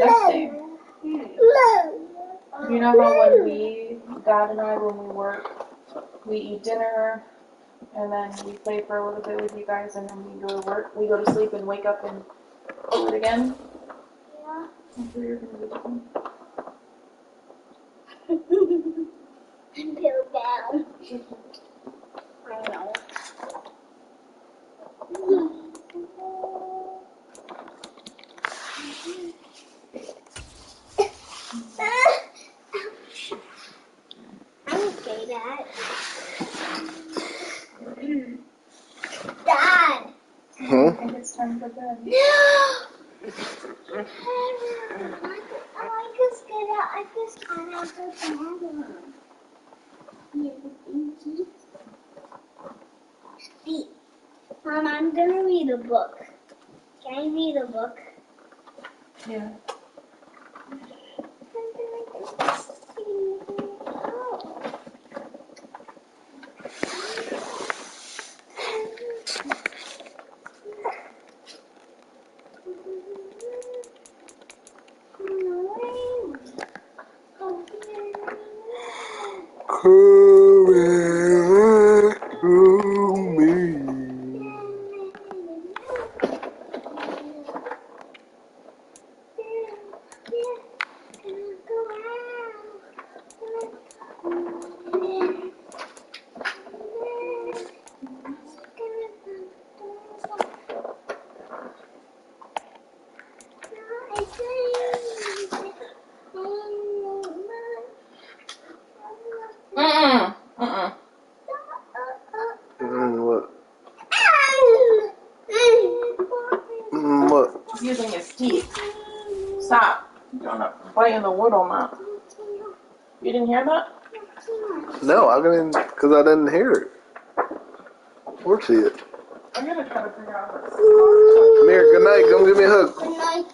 next day. You know how when Dad and I, when we work, we eat dinner, and then we play for a little bit with you guys, and then we go to work, we go to sleep and wake up and do it again? Yeah. I'm sure you're going to be doing. Until down. I know. Okay, Dad. Dad. I think it's time for bed. No. I just cannot go to bed. See, Mom, I'm gonna read a book. Can I read a book? Yeah. What? What? He's using his teeth. Stop. You're not biting the wood on that. You didn't hear that? No, I didn't, because I didn't hear it. Or see it. I'm going to try to figure out what's Come here, good night, come give me a hug. Good night.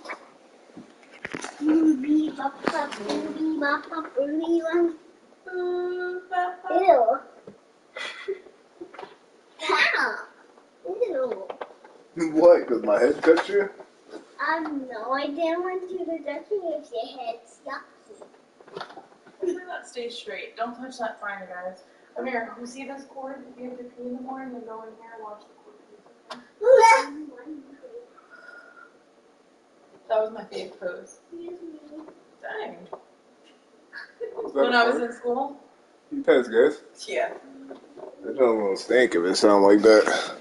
Ew. Cow. Ew. What, because my head cut you? No, I didn't want you to touch me if your head's yucky. Hopefully that stays straight. Don't touch that fire, guys. Come here. You see this cord? If you have to pee in the morning, then go in here and watch the cord. That was my favorite pose. Dang. When I was in school? You pass, guys. Yeah. It don't stink if it sound like that.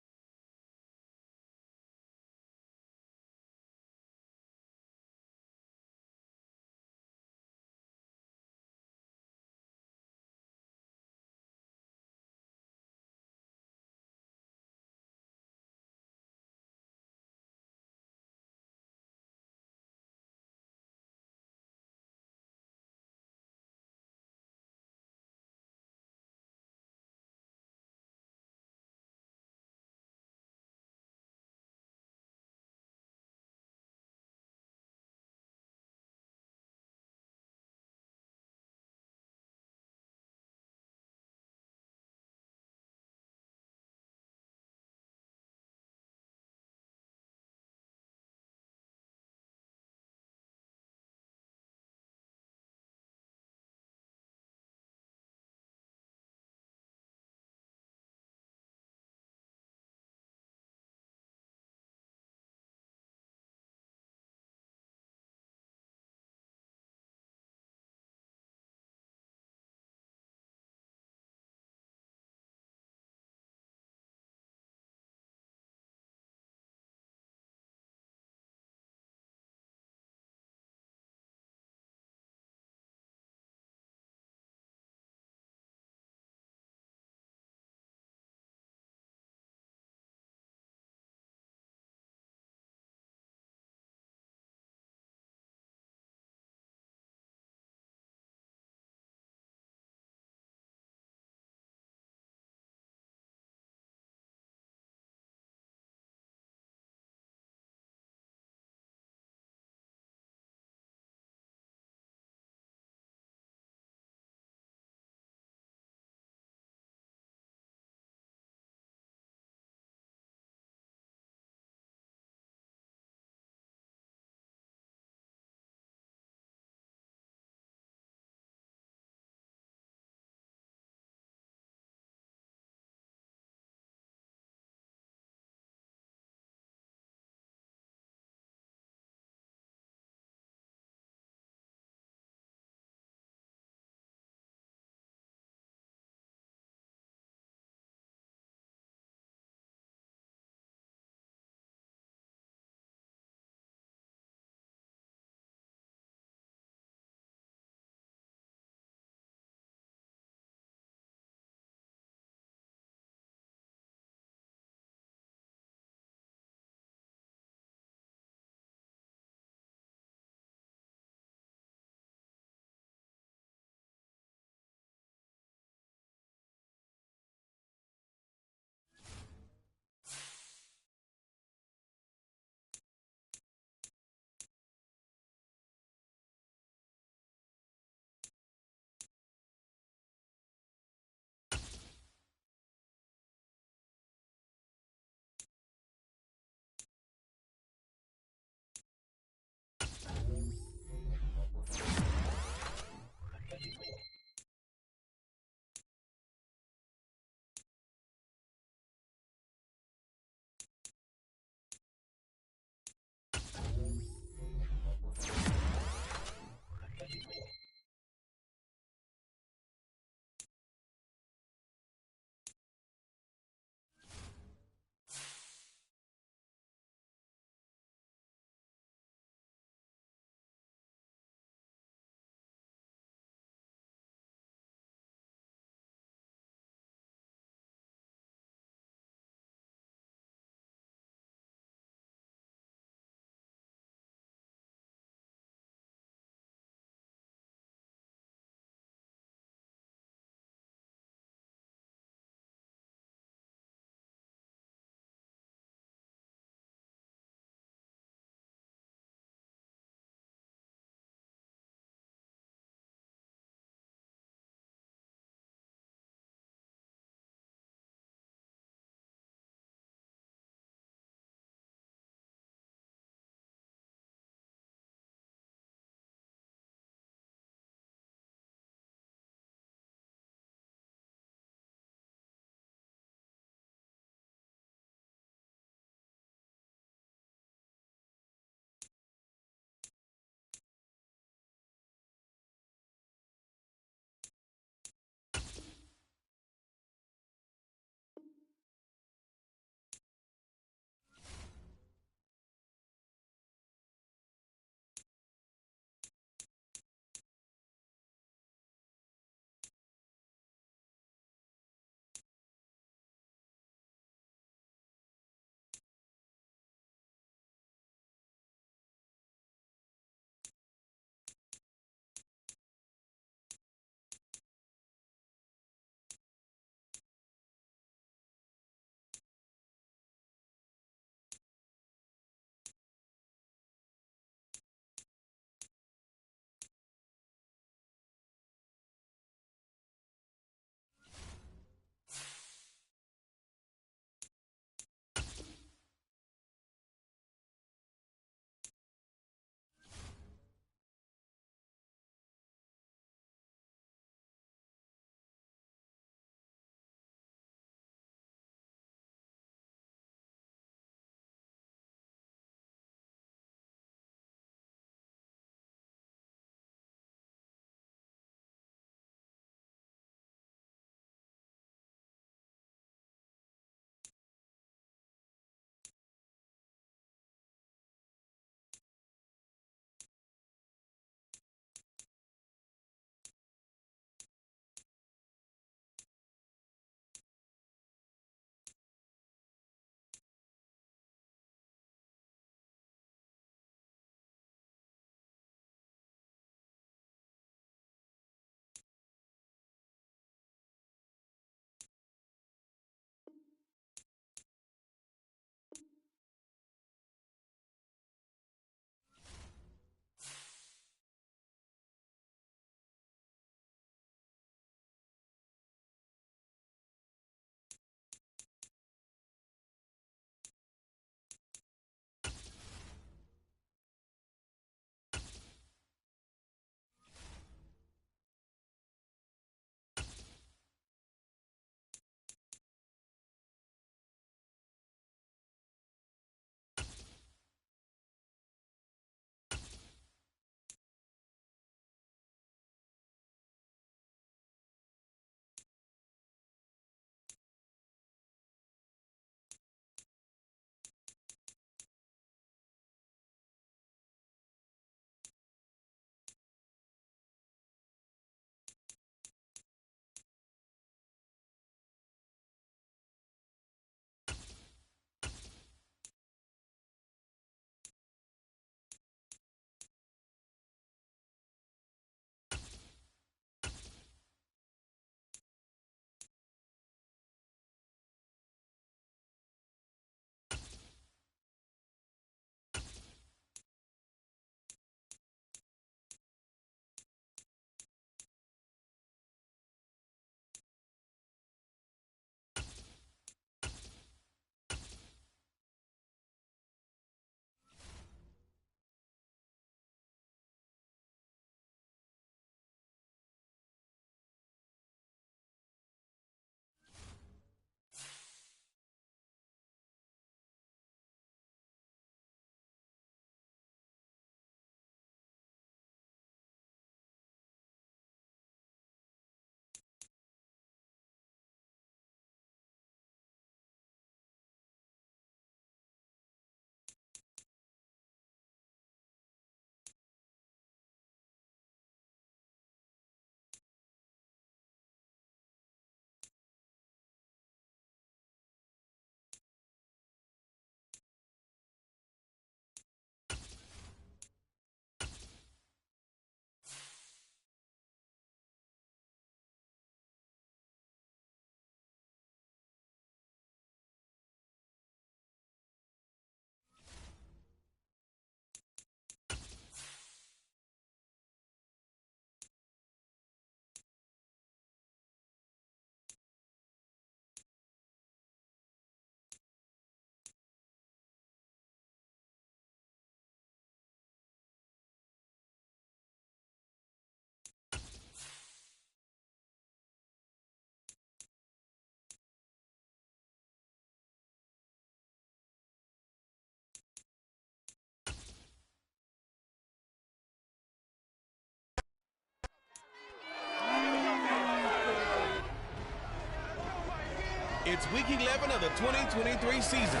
It's Week 11 of the 2023 season,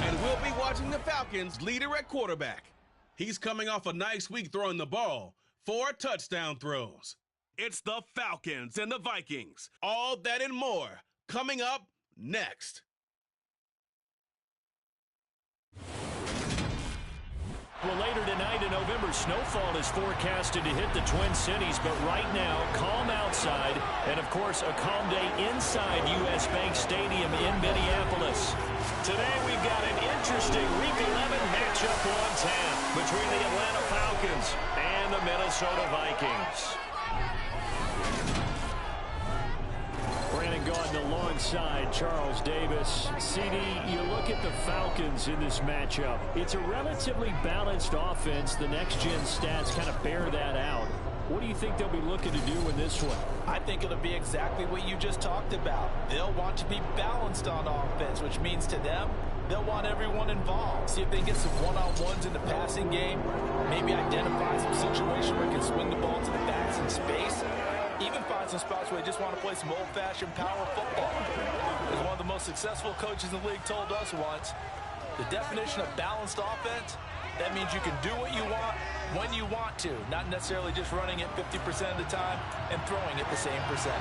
and we'll be watching the Falcons leader at quarterback. He's coming off a nice week throwing the ball, 4 touchdown throws. It's the Falcons and the Vikings. All that and more coming up next. Well, later tonight in November, snowfall is forecasted to hit the Twin Cities, but right now, calm outside, and of course, a calm day inside U.S. Bank Stadium in Minneapolis. Today, we've got an interesting Week 11 matchup on tap between the Atlanta Falcons and the Minnesota Vikings. Brandon Gaudin alongside Charles Davis. CD, you look at the Falcons in this matchup. It's a relatively balanced offense. The next-gen stats kind of bear that out. What do you think they'll be looking to do in this one? I think it'll be exactly what you just talked about. They'll want to be balanced on offense, which means to them, they'll want everyone involved. See if they get some one-on-ones in the passing game. Maybe identify some situation where they can swing the ball to the backs in space. Even find some spots where they just want to play some old-fashioned power football. As one of the most successful coaches in the league told us once, the definition of balanced offense, that means you can do what you want when you want to, not necessarily just running it 50% of the time and throwing it the same percentage.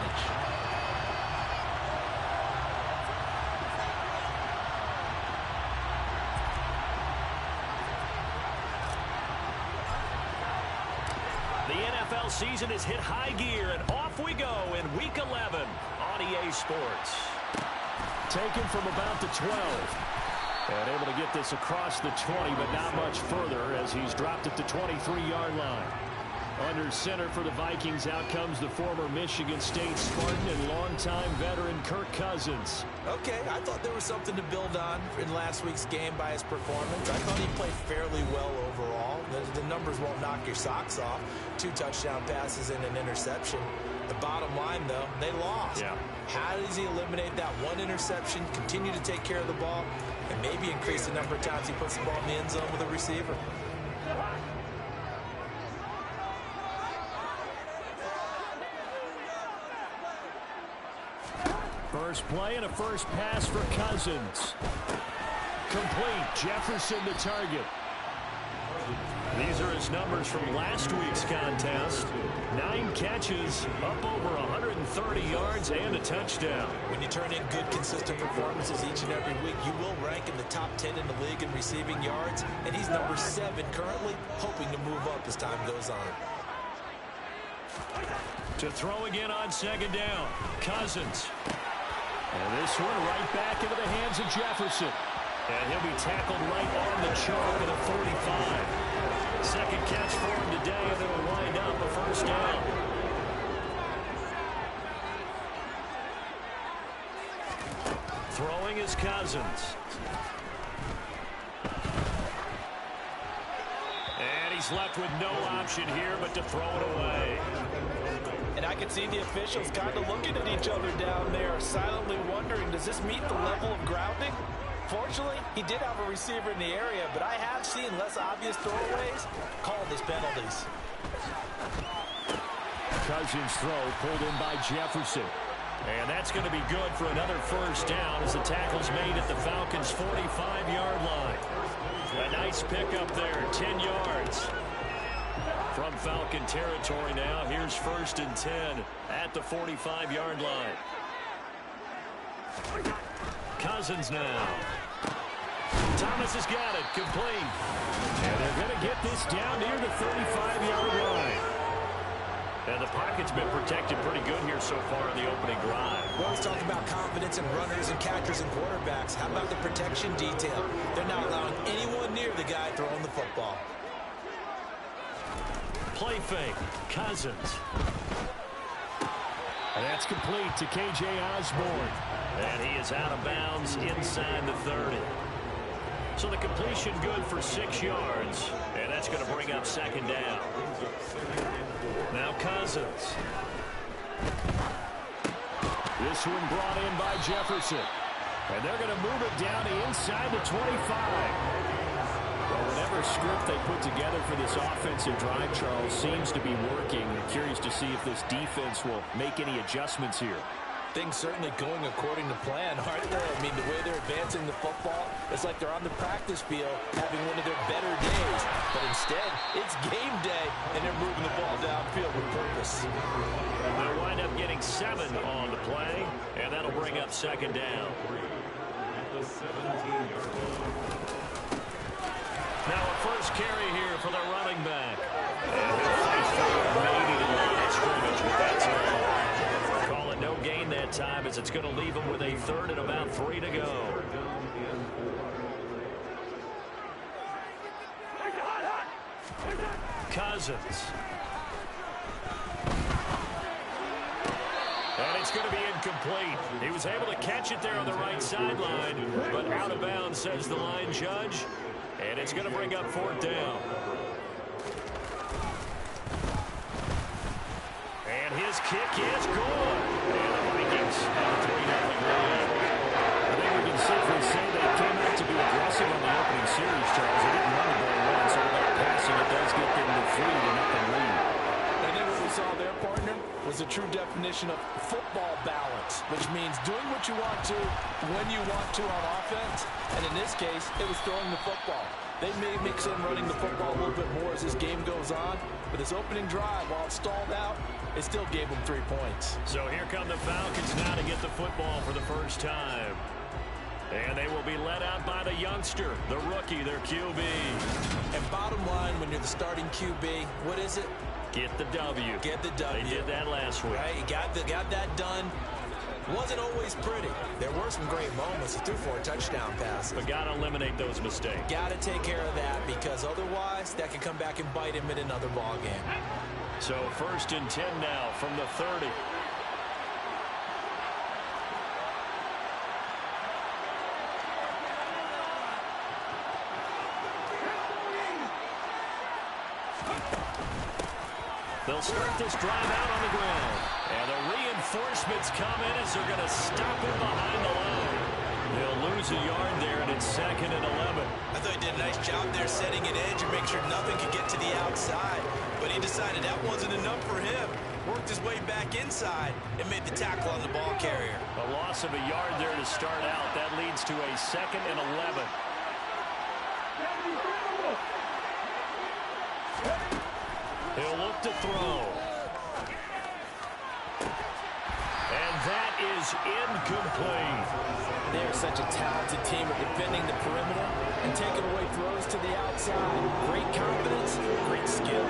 The NFL season has hit high gear, and off we go in Week 11 on EA Sports. Taken from about the 12. And able to get this across the 20, but not much further as he's dropped at the 23-yard line. Under center for the Vikings, out comes the former Michigan State Spartan and longtime veteran Kirk Cousins. Okay, I thought there was something to build on in last week's game by his performance. I thought he played fairly well overall. The numbers won't knock your socks off. 2 touchdown passes and an interception. The bottom line, though, they lost. Yeah. How does he eliminate that one interception, continue to take care of the ball, and maybe increase the number of times he puts the ball in the end zone with a receiver? First play and a first pass for Cousins. Complete. Jefferson the target. These are his numbers from last week's contest. 9 catches, up over 130 yards, and a touchdown. When you turn in good, consistent performances each and every week, you will rank in the top 10 in the league in receiving yards, and he's number 7 currently, hoping to move up as time goes on. To throw again on second down. Cousins. And this one right back into the hands of Jefferson. And he'll be tackled right on the chalk at a 45. Second catch for him today, and it'll wind up a first down. Throwing is Cousins. And he's left with no option here but to throw it away. And I can see the officials kind of looking at each other down there, silently wondering, does this meet the level of grounding? Fortunately, he did have a receiver in the area, but I have seen less obvious throwaways called as penalties. Cousins' throw pulled in by Jefferson. And that's going to be good for another first down as the tackle's made at the Falcons' 45-yard line. A nice pickup there, 10 yards. From Falcon territory now, here's 1st and 10 at the 45-yard line. Cousins now. Thomas has got it, complete. And they're going to get this down near the 35-yard line. And the pocket's been protected pretty good here so far in the opening drive. We always talk about confidence in runners and catchers and quarterbacks. How about the protection detail? They're not allowing anyone near the guy throwing the football. Play fake, Cousins. And that's complete to K.J. Osborne. And he is out of bounds inside the 30. So the completion good for 6 yards. And that's going to bring up second down. Now Cousins. This one brought in by Jefferson. And they're going to move it down to inside the 25. Well, whatever script they put together for this offensive drive, Charles, seems to be working. I'm curious to see if this defense will make any adjustments here. Things certainly going according to plan, aren't they? I mean, the way they're advancing the football, it's like they're on the practice field having one of their better days. But instead, it's game day, and they're moving the ball downfield with purpose. They'll wind up getting 7 on the play, and that'll bring up second down. Now a first carry here for the running back. And he'll face the remaining line of scrimmage with that time. Call it no gain that time as it's going to leave him with a 3rd and about 3 to go. Cousins. And it's going to be incomplete. He was able to catch it there on the right sideline, but out of bounds, says the line judge. And it's going to bring up 4th down. And his kick is good. And the Vikings have a 3-0 lead. I think we can safely say they came out to be aggressive on the opening series, Charles. They didn't run it very well, so without passing, it does get them the 3-0 lead. I think what we saw there, partner, was a true definition of football balance, which means doing what you want to when you want to on offense. And in this case, it was throwing the football. They may mix in running the football a little bit more as this game goes on, but this opening drive, while it stalled out, it still gave them 3 points. So here come the Falcons now to get the football for the first time. And they will be led out by the youngster, the rookie, their QB. And bottom line, when you're the starting QB, what is it? Get the W. Get the W. They did that last week. Right, got that done. Wasn't always pretty. There were some great moments. He threw 4 touchdown passes. But got to eliminate those mistakes. Got to take care of that, because otherwise that could come back and bite him in another ball game. So 1st and 10 now from the 30. They'll start this drive out on the ground. And the reinforcements come in as they're going to stop him behind the line. They'll lose a yard there, and it's 2nd and 11. I thought he did a nice job there setting an edge and make sure nothing could get to the outside. But he decided that wasn't enough for him. Worked his way back inside and made the tackle on the ball carrier. A loss of a yard there to start out. That leads to a 2nd and 11. He'll look to throw. And that is incomplete. They're such a talented team at defending the perimeter and taking away throws to the outside. Great confidence, great skill.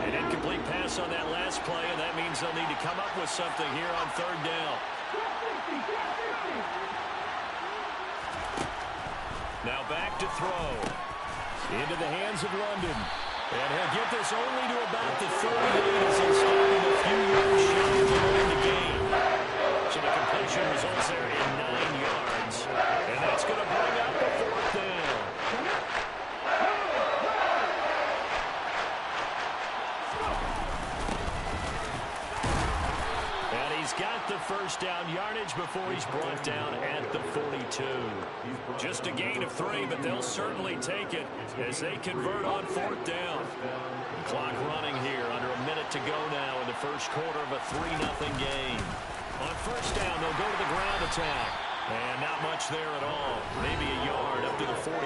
An incomplete pass on that last play, and that means they'll need to come up with something here on 3rd down. Now back to throw. Into the hands of London. And he'll get this only to about the 38 as he's stopping a few yards shy of the game. So the completion results there in 9 yards. And that's going to bring up the 4th down. And he's got the 1st down yardage before he's brought down at the 42. Just a gain of 3, but they'll certainly take it as they convert on 4th down. Clock running here, under a minute to go now in the first quarter of a 3-0 game. On 1st down, they'll go to the ground attack. And not much there at all. Maybe a yard up to the 43.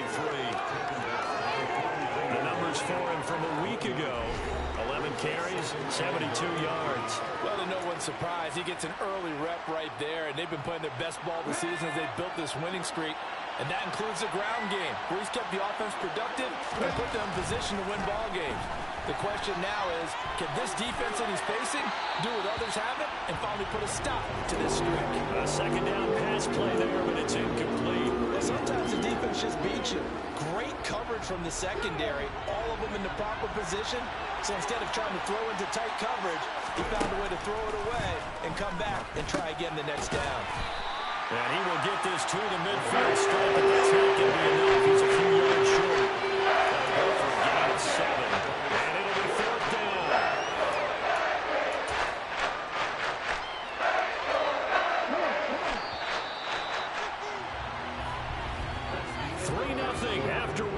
The numbers for him from a week ago. 11 carries, 72 yards. Well, to no one's surprise, he gets an early rep right there, and they've been playing their best ball this season as they've built this winning streak. And that includes the ground game, where he's kept the offense productive and put them in position to win ball games. The question now is, can this defense that he's facing do what others haven't and finally put a stop to this streak? A 2nd down pass play there, but it's incomplete. Well, sometimes the defense just beats you. Great coverage from the secondary, all of them in the proper position. So instead of trying to throw into tight coverage, he found a way to throw it away and come back and try again the next down. And he will get this to the midfield stripe, but that's not going to be enough. He's a few yards short. That'll go for a gain of 7. And it'll be 4th down. 3-0 after 1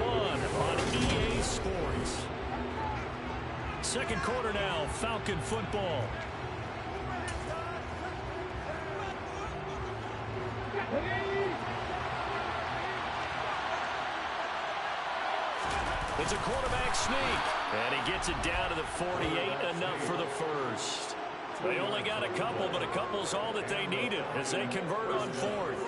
on EA Sports. 2nd quarter now, Falcon football. It's a quarterback sneak, and he gets it down to the 48, enough for the first. They only got a couple, but a couple's all that they needed as they convert on fourth.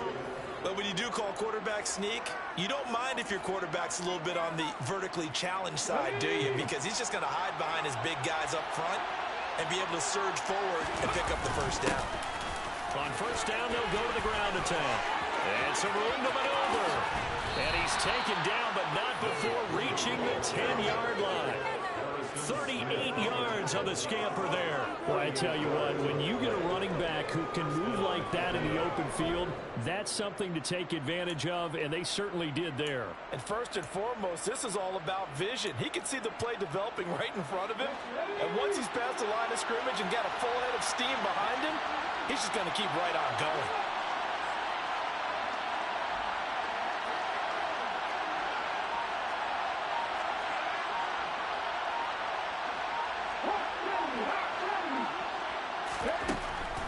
But when you do call quarterback sneak, you don't mind if your quarterback's a little bit on the vertically challenged side, do you? Because he's just going to hide behind his big guys up front and be able to surge forward and pick up the first down. On first down, they'll go to the ground attack. And some room to maneuver. And he's taken down, but not before reaching the 10-yard line. 38 yards on the scamper there. Well, I tell you what, when you get a running back who can move like that in the open field, that's something to take advantage of, and they certainly did there. And first and foremost, this is all about vision. He can see the play developing right in front of him. And once he's past the line of scrimmage and got a full head of steam behind him, he's just going to keep right on going.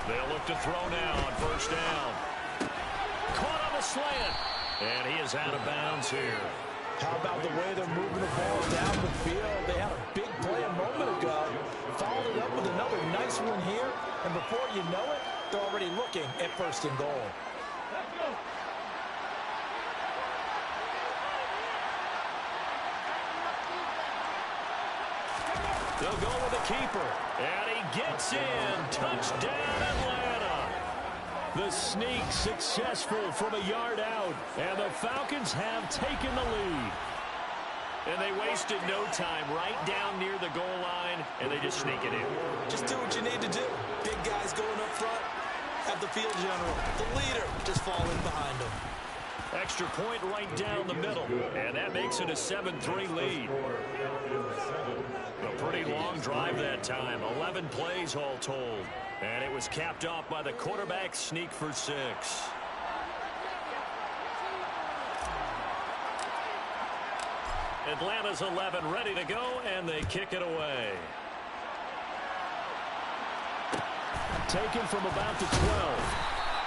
They'll look to throw now on first down. Caught on the slant. And he is out of bounds here. How about the way they're moving the ball down the field? They had a big play a moment ago. Followed it up with another nice one here. And before you know it, they're already looking at first and goal. They'll go with the keeper. And he gets in. Touchdown, Atlanta. The sneak successful from a yard out. And the Falcons have taken the lead. And they wasted no time right down near the goal line. And they just sneak it in. Just do what you need to do. Big guys going up front. Have the field general, the leader, just fall in behind them. Extra point right down the middle. And that makes it a 7-3 lead. A pretty long drive that time. 11 plays all told. And it was capped off by the quarterback sneak for 6. Atlanta's 11 ready to go, and they kick it away. Taken from about the 12.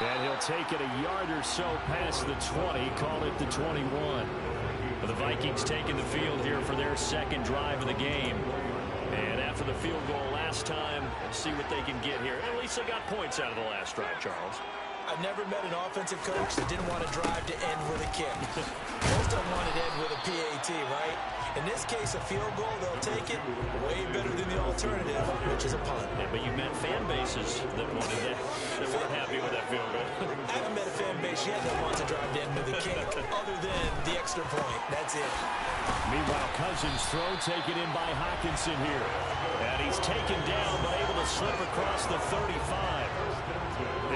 And he'll take it a yard or so past the 20, call it the 21. The Vikings taking the field here for their second drive of the game. And after the field goal last time, see what they can get here. At least they got points out of the last drive, Charles. I've never met an offensive coach that didn't want to drive to end with a kick. Most of them wanted to end with a PAT, right? In this case, a field goal, they'll take it way better than the alternative, which is a punt. Yeah, but you met fan bases that wanted that, that weren't happy with that field goal. I haven't met a fan base yet that wants to drive to end with a kick, other than the extra point. That's it. Meanwhile, Cousins' throw taken in by Hockenson here. And he's taken down, but able to slip across the 35.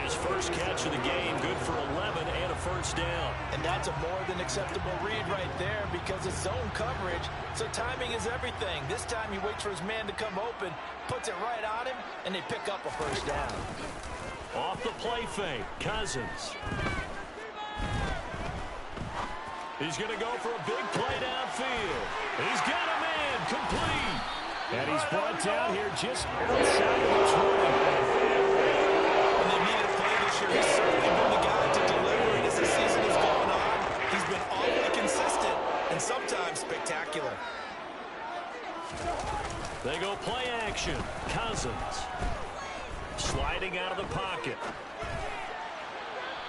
His first catch of the game, good for 11 and a first down. And that's a more than acceptable read right there because it's zone coverage, so timing is everything. This time he waits for his man to come open, puts it right on him, and they pick up a first down. Off the play fake, Cousins. He's going to go for a big play downfield. He's got a man, complete. And he's brought down here just outside the 20. When they needed a play this year, he's certainly been the guy to deliver. And as the season has gone on, he's been awfully consistent and sometimes spectacular. They go play action. Cousins sliding out of the pocket.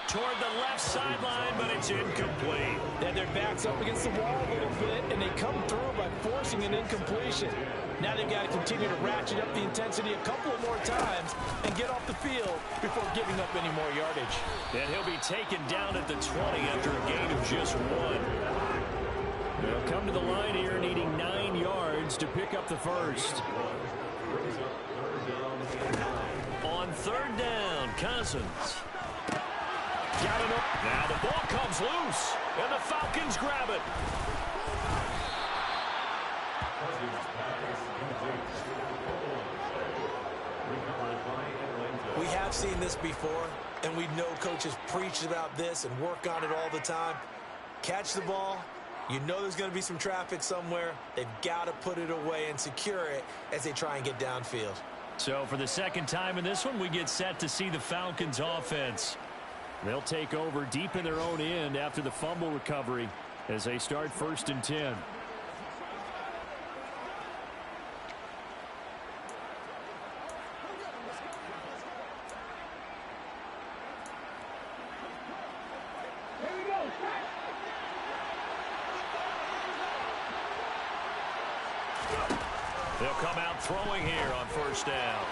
Toward the left sideline, but it's incomplete. They had their backs up against the wall a little bit, and they come through by forcing an incompletion. Now they've got to continue to ratchet up the intensity a couple of more times and get off the field before giving up any more yardage. And he'll be taken down at the 20 after a gain of just 1. They'll come to the line here needing 9 yards to pick up the first. On third down, Cousins. Got it up. Now the ball comes loose, and the Falcons grab it. We have seen this before, and we know coaches preach about this and work on it all the time. Catch the ball. You know there's going to be some traffic somewhere. They've got to put it away and secure it as they try and get downfield. So for the second time in this one, we get set to see the Falcons offense. They'll take over deep in their own end after the fumble recovery as they start 1st and 10. They'll come out throwing here on 1st down.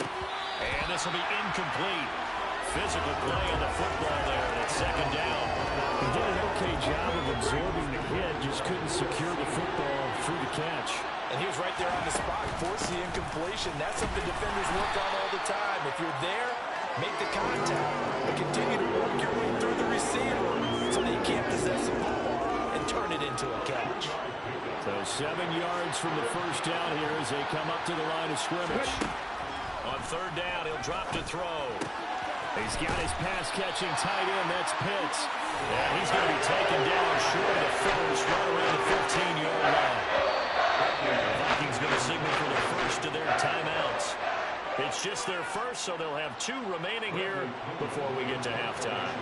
And this will be incomplete. Physical play on the football there. That's 2nd down. He did an okay job of absorbing the hit, just couldn't secure the football through the catch. And he was right there on the spot, forcing the incompletion. That's something defenders work on all the time. If you're there, make the contact, but continue to work your way through the receiver so that you can't possess the football and turn it into a catch. So 7 yards from the 1st down here as they come up to the line of scrimmage. On 3rd down, he'll drop to throw. He's got his pass-catching tight end. That's Pitts. Yeah, he's going to be taken down short of the first, right around the 15-yard line. The Vikings going to signal for the first of their timeouts. It's just their first, so they'll have 2 remaining here before we get to halftime.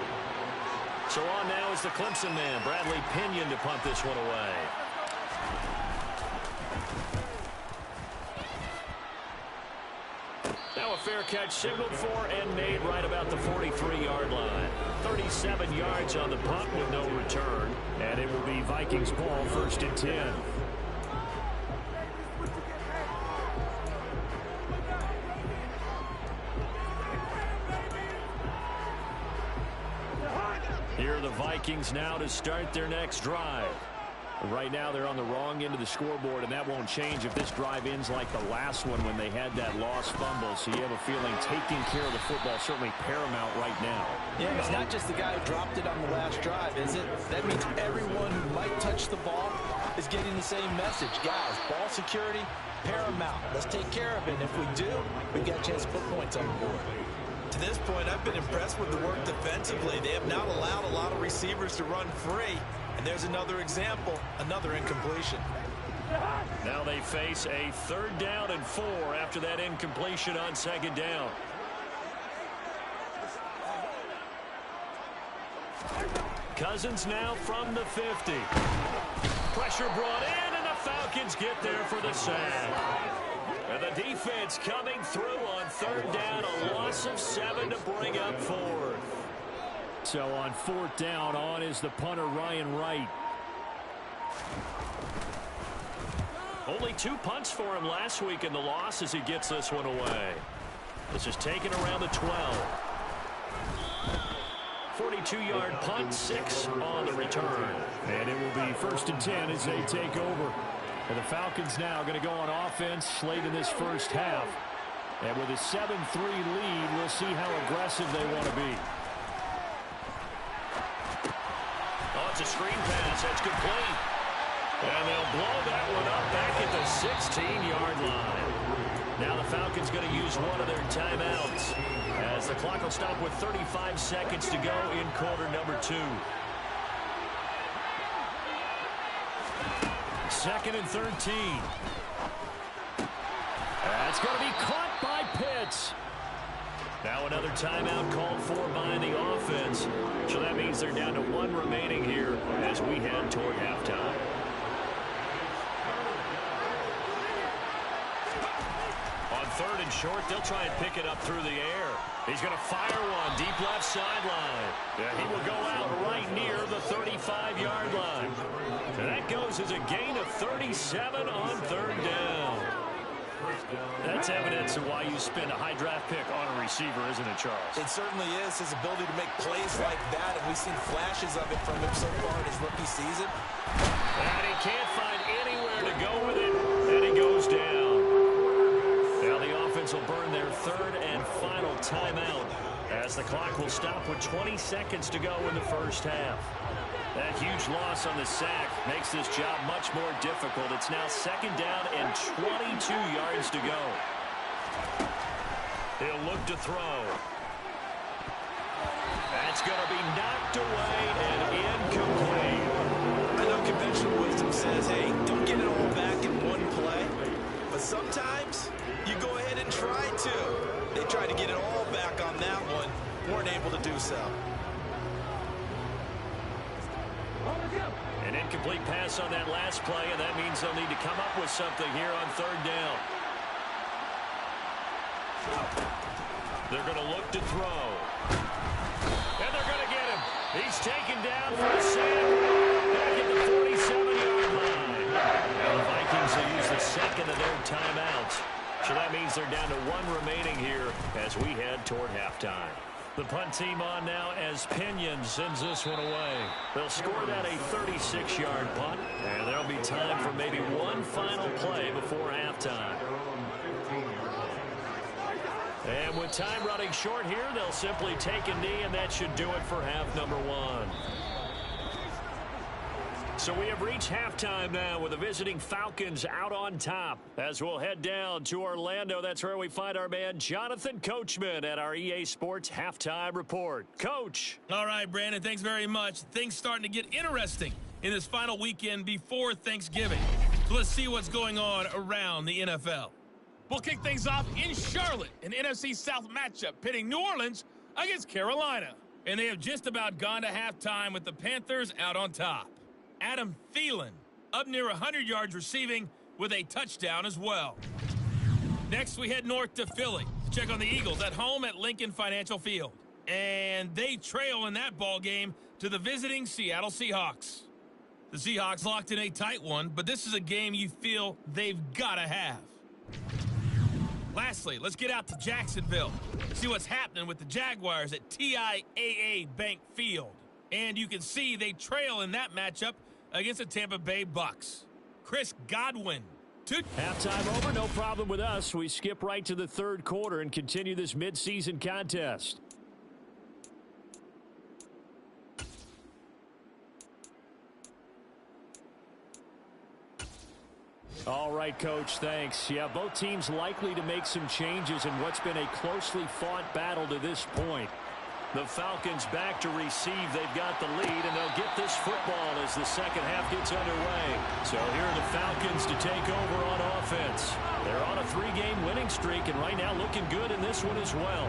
So on now is the Clemson man, Bradley Pinion, to punt this one away. Now a fair catch signaled for and made right about the 43-yard line. 37 yards on the punt with no return. And it will be Vikings ball, 1st and 10. Here are the Vikings now to start their next drive. Right now they're on the wrong end of the scoreboard, and that won't change if this drive ends like the last one when they had that lost fumble. So you have a feeling taking care of the football is certainly paramount right now. Yeah, it's not just the guy who dropped it on the last drive, is it? That means everyone who might touch the ball is getting the same message. Guys, ball security, paramount. Let's take care of it. And if we do, we've got a chance to put points on the board. To this point, I've been impressed with the work defensively. They have not allowed a lot of receivers to run free. And there's another example, another incompletion. Now they face a 3rd down and 4 after that incompletion on 2nd down. Cousins now from the 50. Pressure brought in, and the Falcons get there for the sack. And the defense coming through on 3rd down, a loss of 7 to bring up 4th. So on 4th down, on is the punter, Ryan Wright. Only 2 punts for him last week in the loss as he gets this one away. This is taken around the 12. 42-yard punt, 6 on the return. And it will be 1st and 10 as they take over. And the Falcons now going to go on offense late in this first half. And with a 7-3 lead, we'll see how aggressive they want to be. Oh, it's a screen pass. That's complete. And they'll blow that one up back at the 16-yard line. Now the Falcons going to use one of their timeouts as the clock will stop with 35 seconds to go in quarter number 2. 2nd and 13. That's going to be caught by Pitts. Now another timeout called for by the offense. So that means they're down to 1 remaining here as we head toward halftime. On 3rd and short, they'll try and pick it up through the air. He's going to fire one deep left sideline. Yeah, he will go out right near the 35-yard line. And that goes as a gain of 37 on 3rd down. That's evidence of why you spend a high draft pick on a receiver, isn't it, Charles? It certainly is. His ability to make plays like that, and we've seen flashes of it from him so far in his rookie season. And he can't find anywhere to go with it, and he goes down. Now the offense will burn their 3rd and final timeout as the clock will stop with 20 seconds to go in the first half. That huge loss on the sack makes this job much more difficult. It's now 2nd down and 22 yards to go. He'll look to throw. That's going to be knocked away and incomplete. I know conventional wisdom says, hey, don't get it all back in one play. But sometimes you go ahead and try to. They tried to get it all back on that one. Weren't able to do so. An incomplete pass on that last play, and that means they'll need to come up with something here on third down. They're going to look to throw. And they're going to get him. He's taken down for a sack back at the 47-yard line. Now the Vikings will use the second of their timeouts. So that means they're down to one remaining here as we head toward halftime. The punt team on now as Pinion sends this one away. They'll score that a 36-yard punt, and there'll be time for maybe one final play before halftime. And with time running short here, they'll simply take a knee, and that should do it for half number one. So we have reached halftime now with the visiting Falcons out on top. As we'll head down to Orlando, that's where we find our man Jonathan Coachman at our EA Sports Halftime Report. Coach. All right, Brandon, thanks very much. Things starting to get interesting in this final weekend before Thanksgiving. So let's see what's going on around the NFL. We'll kick things off in Charlotte, an NFC South matchup pitting New Orleans against Carolina. And they have just about gone to halftime with the Panthers out on top. Adam Thielen up near 100 yards receiving with a touchdown as well. Next, we head north to Philly to check on the Eagles at home at Lincoln Financial Field. And they trail in that ball game to the visiting Seattle Seahawks. The Seahawks locked in a tight one, but this is a game you feel they've got to have. Lastly, let's get out to Jacksonville, see what's happening with the Jaguars at TIAA Bank Field. And you can see they trail in that matchup against the Tampa Bay Bucks. Chris Godwin. Halftime over, no problem with us. We skip right to the third quarter and continue this midseason contest. All right, Coach, thanks. Yeah, both teams likely to make some changes in what's been a closely fought battle to this point. The Falcons back to receive. They've got the lead, and they'll get this football as the second half gets underway. So here are the Falcons to take over on offense. They're on a 3-game winning streak, and right now looking good in this one as well.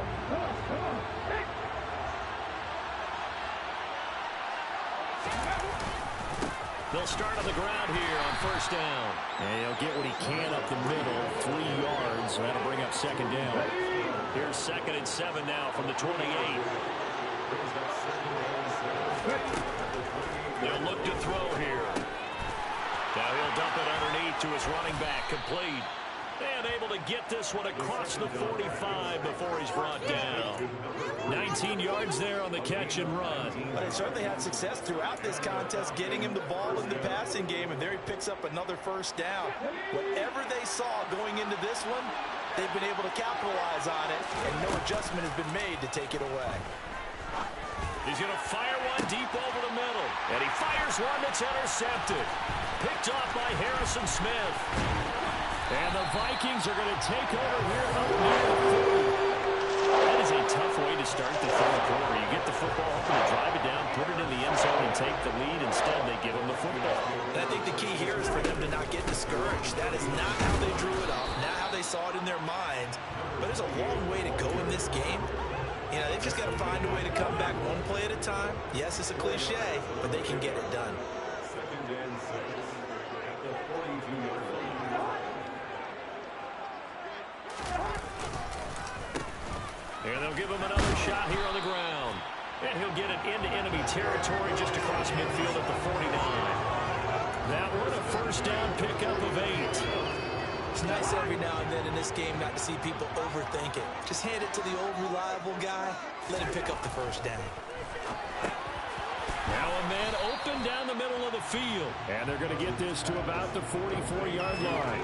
They'll start on the ground here on first down. And he'll get what he can up the middle, 3 yards. So that'll bring up second down. Here's 2nd and 7 now from the 28. They'll look to throw here. Now he'll dump it underneath to his running back, complete. And able to get this one across the 45 before he's brought down. 19 yards there on the catch and run. But they certainly had success throughout this contest getting him the ball in the passing game, and there he picks up another first down. Whatever they saw going into this one, they've been able to capitalize on it, and no adjustment has been made to take it away. He's going to fire one deep over the middle, and he fires one that's intercepted. Picked off by Harrison Smith. And the Vikings are going to take over here up near the 40. That is a tough way to start the third quarter. You get the football, hoping to drive it down, put it in the end zone, and take the lead. Instead, they give them the football. And I think the key here is for them to not get discouraged. That is not how they drew it up, not how they saw it in their minds. But there's a long way to go in this game. You know, they've just got to find a way to come back one play at a time. Yes, it's a cliche, but they can get it done. And they'll give him another shot here on the ground. And he'll get it into enemy territory just across midfield at the 49. That one a first down pickup of 8. It's nice every now and then in this game not to see people overthink it. Just hand it to the old reliable guy. Let him pick up the first down. Now a man open down the middle of the field. And they're going to get this to about the 44-yard line.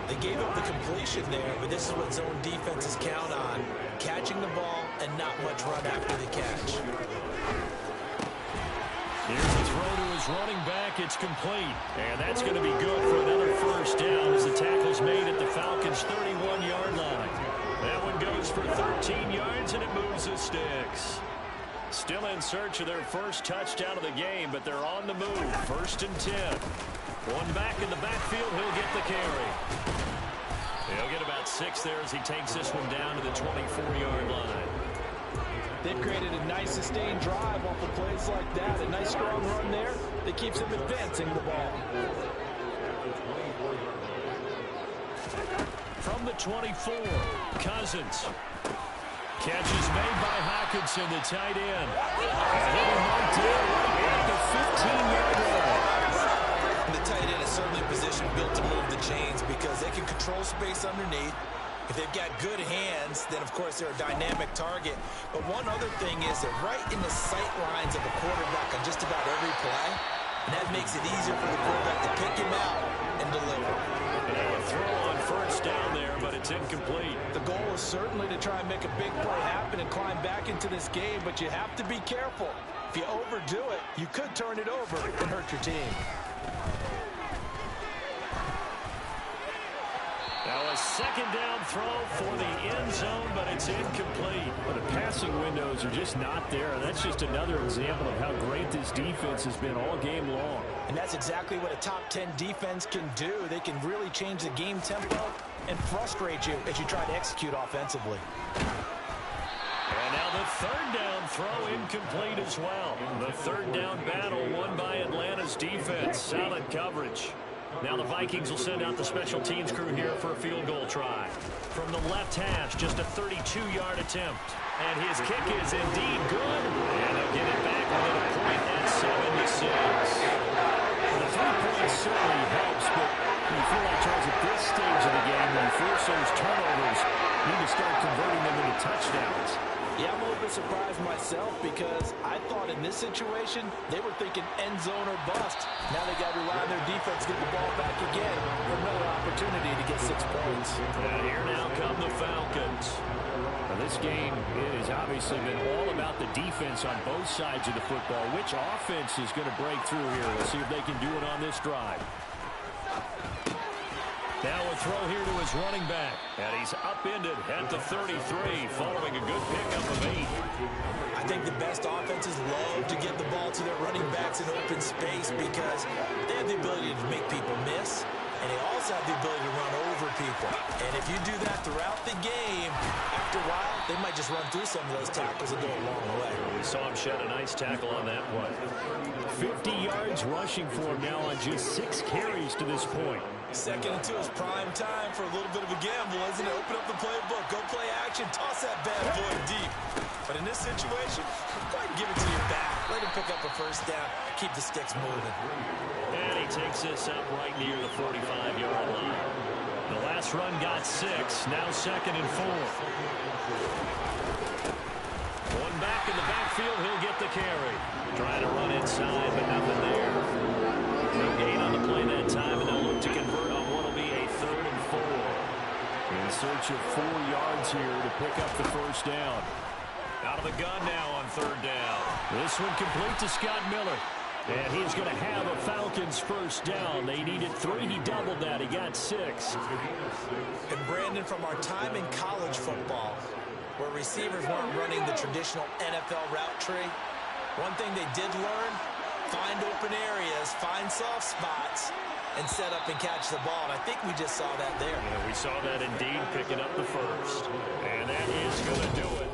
They gave up the completion there, but this is what zone defenses count on. Catching the ball and not much run after the catch. Here's the throw to his running back. It's complete. And that's going to be good for another first down as the tackle's made at the Falcons' 31-yard line. That one goes for 13 yards, and it moves the sticks. Still in search of their first touchdown of the game, but they're on the move. 1st and 10. One back in the backfield, he'll get the carry. He'll get about 6 there as he takes this one down to the 24-yard line. They've created a nice sustained drive off of plays like that. A nice strong run there that keeps them advancing the ball. From the 24, Cousins. Catch is made by Hawkinson, the tight end. And he'll be marked down right at the 15-yard line. The tight end is certainly a position built to move the chains because they can control space underneath. If they've got good hands, then of course they're a dynamic target. But one other thing is they're right in the sight lines of a quarterback on just about every play. And that makes it easier for the quarterback to pick him out and deliver. And now a throw on first down there, but it's incomplete. The goal is certainly to try and make a big play happen and climb back into this game, but you have to be careful. If you overdo it, you could turn it over and hurt your team. Now a second down throw for the end zone, but it's incomplete. But the passing windows are just not there. That's just another example of how great this defense has been all game long. And that's exactly what a top 10 defense can do. They can really change the game tempo and frustrate you as you try to execute offensively. And now the third down throw incomplete as well. The third down battle won by Atlanta's defense. Solid coverage. Now the Vikings will send out the special teams crew here for a field goal try. From the left hash, just a 32-yard attempt. And his kick is indeed good. And they'll get it back within a point at 7-6. The 3 points certainly helps, but you feel like, Charles, at this stage of the game, when you force those turnovers, you need to start converting them into touchdowns. Yeah, I'm a little bit surprised myself because I thought in this situation they were thinking end zone or bust. Now they got to rely on their defense to get the ball back again for another opportunity to get 6 points. And here now come the Falcons. Now this game has obviously been all about the defense on both sides of the football. Which offense is going to break through here? We'll see if they can do it on this drive. Now a throw here to his running back. And he's upended at the 33 following a good pickup of 8. I think the best offenses love to get the ball to their running backs in open space because they have the ability to make people miss. And they also have the ability to run over people. And if you do that throughout the game, after a while, they might just run through some of those tackles and go a long way. We saw him shed a nice tackle on that one. 50 yards rushing for him now on just 6 carries to this point. 2nd and 2 is prime time for a little bit of a gamble, isn't it? Open up the playbook, go play action, toss that bad boy deep. But in this situation, go ahead and give it to your back. Let him pick up a first down, keep the sticks moving. And he takes this up right near the 45-yard line. The last run got 6, now 2nd and 4. One back in the backfield, he'll get the carry. Trying to run inside, but nothing there. No gain on the play that time, and they'll look to convert on what will be a 3rd and 4. In search of 4 yards here to pick up the first down. Out of the gun now on 3rd down. This one complete to Scott Miller. And he's going to have a Falcons first down. They needed 3. He doubled that. He got 6. And Brandon, from our time in college football, where receivers weren't running the traditional NFL route tree, one thing they did learn, find open areas, find soft spots, and set up and catch the ball. And I think we just saw that there. Yeah, we saw that indeed, picking up the first. And that is going to do it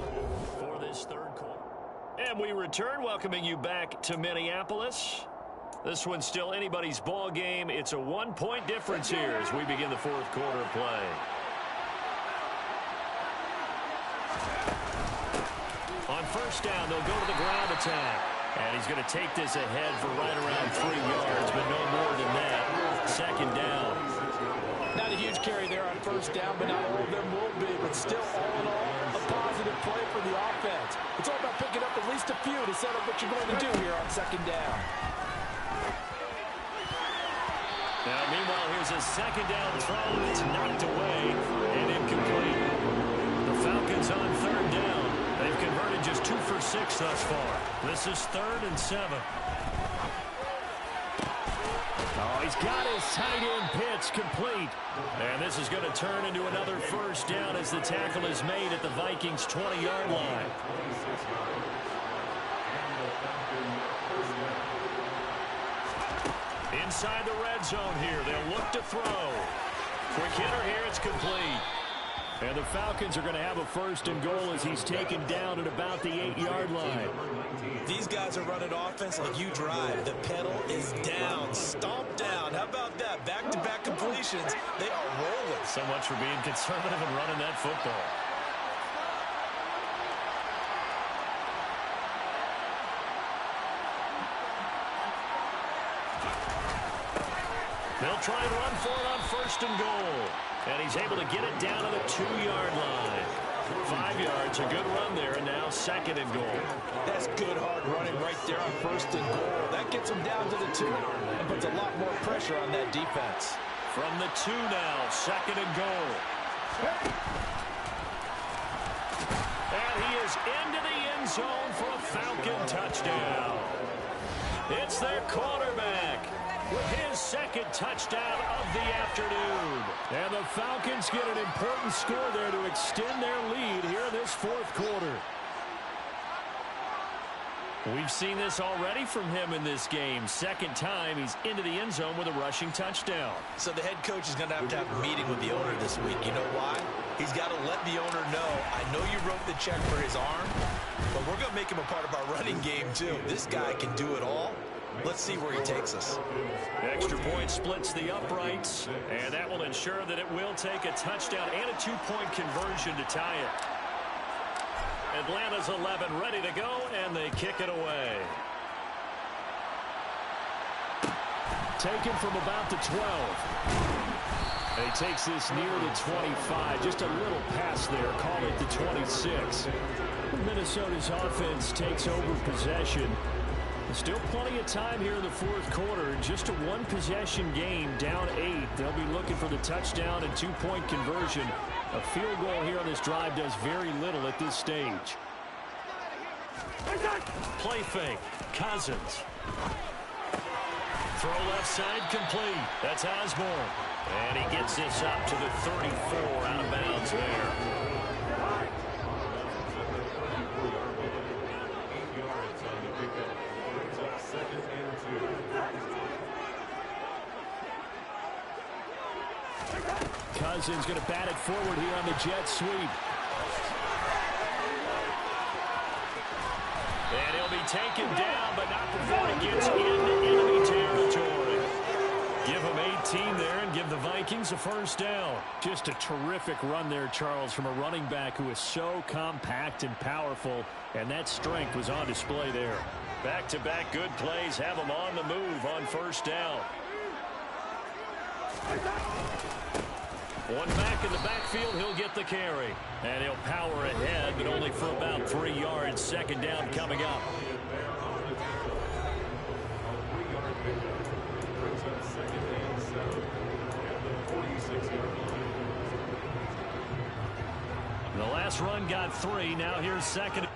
for this 3rd quarter. And we return, welcoming you back to Minneapolis. This one's still anybody's ball game. It's a 1-point difference here as we begin the 4th quarter play. On first down, they'll go to the ground attack. And he's going to take this ahead for right around 3 yards, but no more than that. 2nd down. Not a huge carry there on first down, but not all of them will be. But still, all in all, a positive play for the offense. It's all about picking up at least a few to set up what you're going to do here on 2nd down. Now, meanwhile, here's a 2nd down throw. It's knocked away and incomplete. The Falcons on 3rd down. They've converted just 2 for 6 thus far. This is 3rd and 7. Oh, he's got his tight end pitch complete. And this is going to turn into another first down as the tackle is made at the Vikings' 20-yard line. Inside the red zone here. They'll look to throw. Quick hitter here. It's complete. And the Falcons are going to have a 1st and goal as he's taken down at about the 8-yard line. These guys are running offense like you drive. The pedal is down, stomped down. How about that? Back-to-back completions. They are rolling. So much for being conservative and running that football. They'll try and run for it on 1st and goal. And he's able to get it down to the 2-yard line. 5 yards, a good run there, and now 2nd and goal. That's good hard running right there on 1st and goal. That gets them down to the 2 and puts a lot more pressure on that defense. From the 2 now, 2nd and goal. And he is into the end zone for a Falcon touchdown. It's their quarterback with his 2nd touchdown of the afternoon. And the Falcons get an important score there to extend their lead here in this 4th quarter. We've seen this already from him in this game. 2nd time he's into the end zone with a rushing touchdown. So the head coach is going to have a meeting with the owner this week. You know why? He's got to let the owner know, I know you wrote the check for his arm, but we're going to make him a part of our running game too. This guy can do it all. Let's see where he takes us. Extra point splits the uprights, and that will ensure that it will take a touchdown and a 2-point conversion to tie it. Atlanta's 11 ready to go, and they kick it away. Taken from about the 12. And he takes this near the 25. Just a little pass there. Call it the 26. Minnesota's offense takes over possession. Still plenty of time here in the 4th quarter. Just a 1-possession game, down 8. They'll be looking for the touchdown and 2-point conversion. A field goal here on this drive does very little at this stage. Play fake. Cousins. Throw left side complete. That's Osborne. And he gets this up to the 34 out of bounds there. Cousins going to bat it forward here on the jet sweep. And he'll be taken down, but not before he gets into enemy territory. Give him 18 there and give the Vikings a 1st down. Just a terrific run there, Charles, from a running back who is so compact and powerful, and that strength was on display there. Back-to-back good plays have him on the move on 1st down. One back in the backfield, he'll get the carry. And he'll power ahead, but only for about 3 yards. 2nd down coming up. The last run got 3. Now here's 2nd.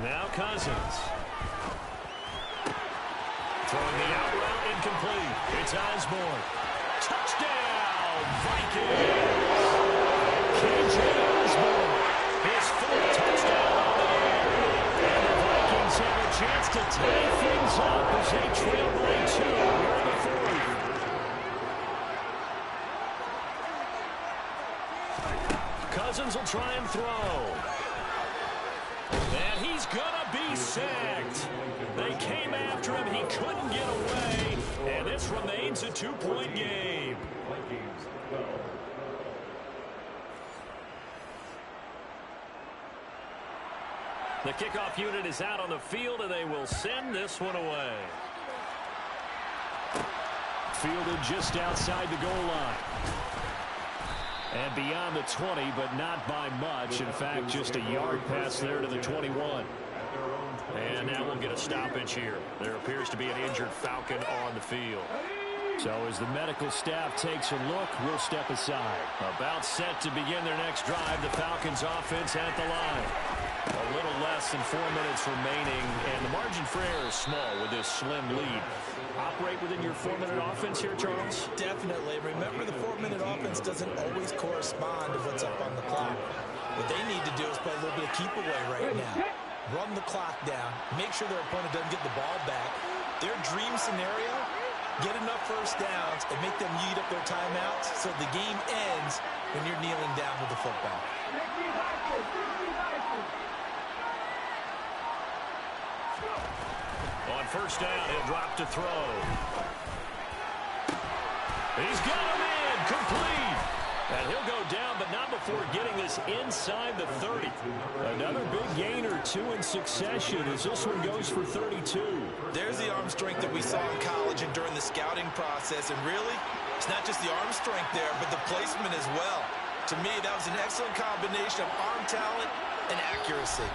Now Cousins. Throwing the out route incomplete. It's Osborne. Touchdown, Vikings! KJ Osborne, his 4th touchdown on the year. And the Vikings have a chance to tie things up as they trail by 2 here in the 4th. Cousins will try and throw. And he's going to be sacked. They came after him. He couldn't get away. And this remains a 2-point game. The kickoff unit is out on the field, and they will send this one away. Fielded just outside the goal line. And beyond the 20, but not by much. In fact, just a yard pass there to the 21. And now we'll get a stoppage here. There appears to be an injured Falcon on the field. So as the medical staff takes a look, we'll step aside. About set to begin their next drive, the Falcons offense at the line. A little less than 4 minutes remaining, and the margin for error is small with this slim lead. Operate within your 4-minute offense here, Charles? Definitely. Remember, the 4-minute offense doesn't always correspond to what's up on the clock. What they need to do is play a little bit of keep away right now. Run the clock down. Make sure their opponent doesn't get the ball back. Their dream scenario, get enough first downs and make them eat up their timeouts so the game ends when you're kneeling down with the football. On first down, he'll drop to throw. He's got him in, complete. And he'll go down, but not before getting this inside the 30. Another big gain or 2 in succession as this one goes for 32. There's the arm strength that we saw in college and during the scouting process. And really, it's not just the arm strength there, but the placement as well. To me, that was an excellent combination of arm talent and accuracy.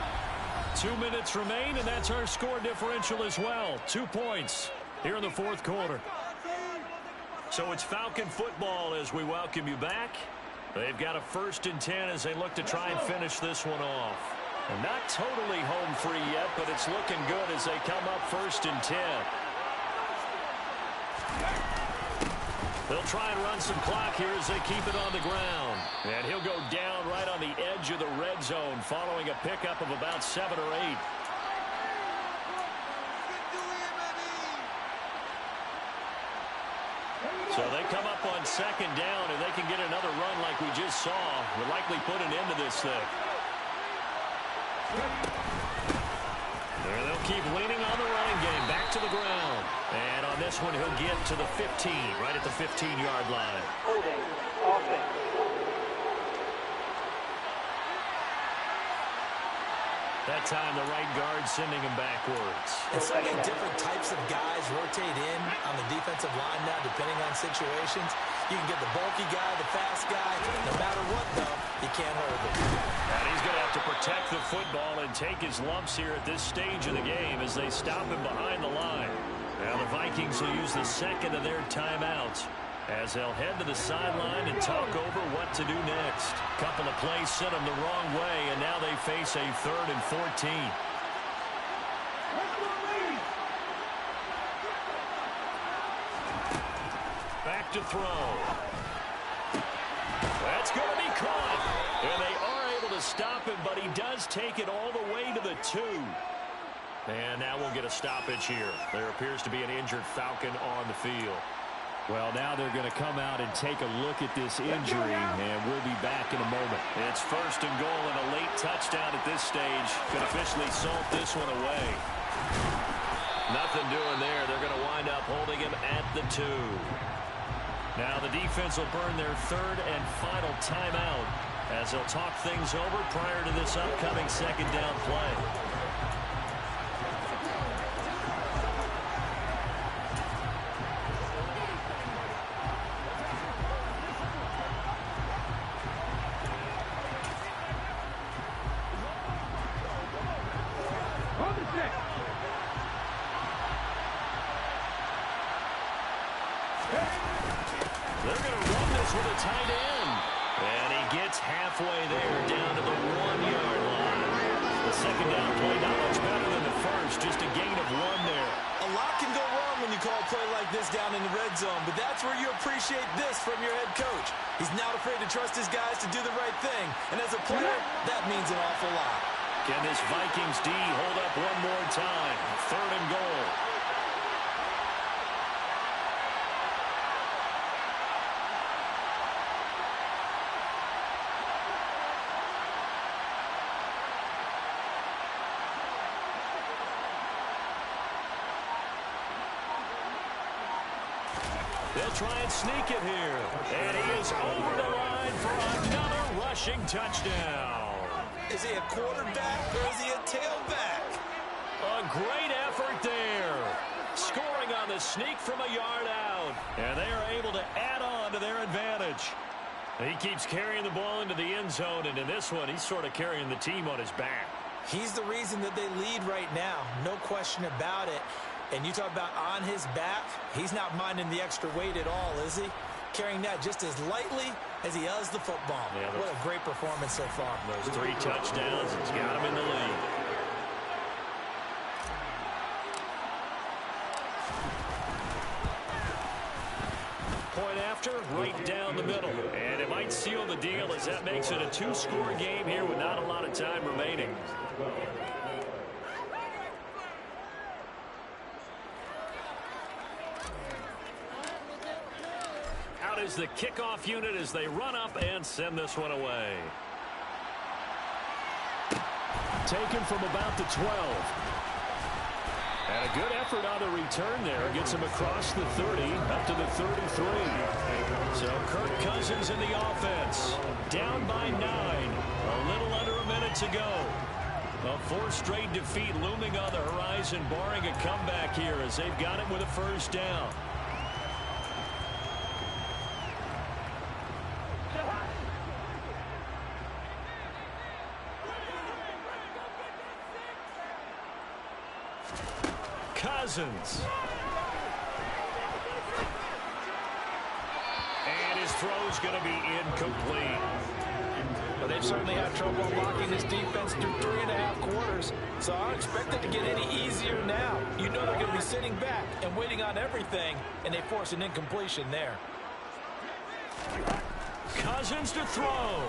2 minutes remain, and that's our score differential as well. 2 points here in the 4th quarter. So it's Falcon football as we welcome you back. They've got a 1st and 10 as they look to try and finish this one off. And not totally home free yet, but it's looking good as they come up 1st and 10. They'll try and run some clock here as they keep it on the ground. And he'll go down right on the edge of the red zone following a pickup of about 7 or 8. So they come up on 2nd down, and they can get another run like we just saw. Will likely put an end to this thing. There they'll keep leaning on the running game. Back to the ground. And on this one, he'll get to the 15, right at the 15-yard line. Holding, offense. That time, the right guard sending him backwards. And so many different types of guys rotate in on the defensive line now, depending on situations. You can get the bulky guy, the fast guy. No matter what, though, you can't hold him. And he's going to have to protect the football and take his lumps here at this stage of the game as they stop him behind the line. Now the Vikings will use the 2nd of their timeouts as they'll head to the sideline and talk over what to do next. Couple of plays sent them the wrong way, and now they face a 3rd and 14. Back to throw. That's going to be caught. And they are able to stop him, but he does take it all the way to the 2. And now we'll get a stoppage here. There appears to be an injured Falcon on the field. Well, now they're going to come out and take a look at this injury, and we'll be back in a moment. It's 1st and goal and a late touchdown at this stage. Could officially salt this one away. Nothing doing there. They're going to wind up holding him at the 2. Now the defense will burn their 3rd and final timeout as they'll talk things over prior to this upcoming 2nd down play. They're going to run this with a tight end. And he gets halfway there down to the 1-yard line. The That second down play not much better than the first, just a gain of 1 there. A lot can go wrong when you call a play like this down in the red zone, but that's where you appreciate this from your head coach. He's not afraid to trust his guys to do the right thing, and as a player, that means an awful lot. Can this Vikings D hold up one more time? 3rd and goal. They'll try and sneak it here. And he is over the line for another rushing touchdown. Is he a quarterback or is he a tailback? A great effort there. Scoring on the sneak from a yard out. And they are able to add on to their advantage. He keeps carrying the ball into the end zone, and in this one, he's sort of carrying the team on his back. He's the reason that they lead right now. No question about it. And you talk about on his back, he's not minding the extra weight at all, is he? Carrying that just as lightly as he does the football. Yeah, what a great performance so far. Those 3 touchdowns, it's got him in the lead. Point after, right down the middle. And it might seal the deal as that makes it a 2-score game here with not a lot of time remaining. Out is the kickoff unit as they run up and send this one away. Taken from about the 12. And a good effort on the return there. Gets him across the 30, up to the 33. So Kirk Cousins in the offense. Down by 9. A little under a minute to go. A 4th straight defeat looming on the horizon, barring a comeback here as they've got it with a 1st down. Cousins. And his throw's going to be incomplete. Well, they've certainly had trouble blocking this defense through 3.5 quarters, so I don't expect it to get any easier now. You know they're going to be sitting back and waiting on everything, and they force an incompletion there. Cousins to throw.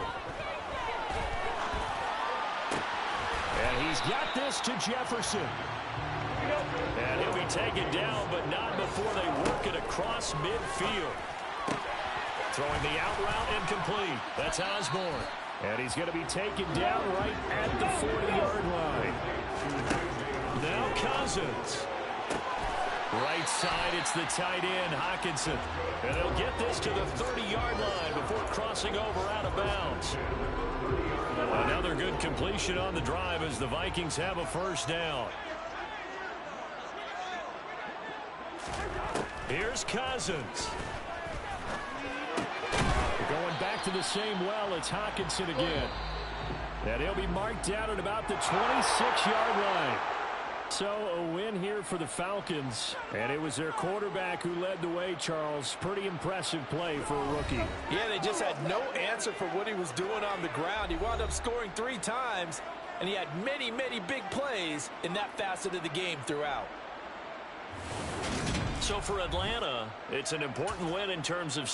And he's got this to Jefferson. And he'll be taken down, but not before they work it across midfield. Throwing the out route incomplete. That's Osborne. And he's going to be taken down right at the 40-yard line. Now Cousins. Right side, it's the tight end, Hockenson. And they'll get this to the 30-yard line before crossing over out of bounds. Another good completion on the drive as the Vikings have a 1st down. Here's Cousins. Going back to the same well, it's Hockenson again. And he'll be marked down at about the 26-yard line. So a win here for the Falcons. And it was their quarterback who led the way, Charles. Pretty impressive play for a rookie. Yeah, they just had no answer for what he was doing on the ground. He wound up scoring 3 times, and he had many, many big plays in that facet of the game throughout. So for Atlanta, it's an important win in terms of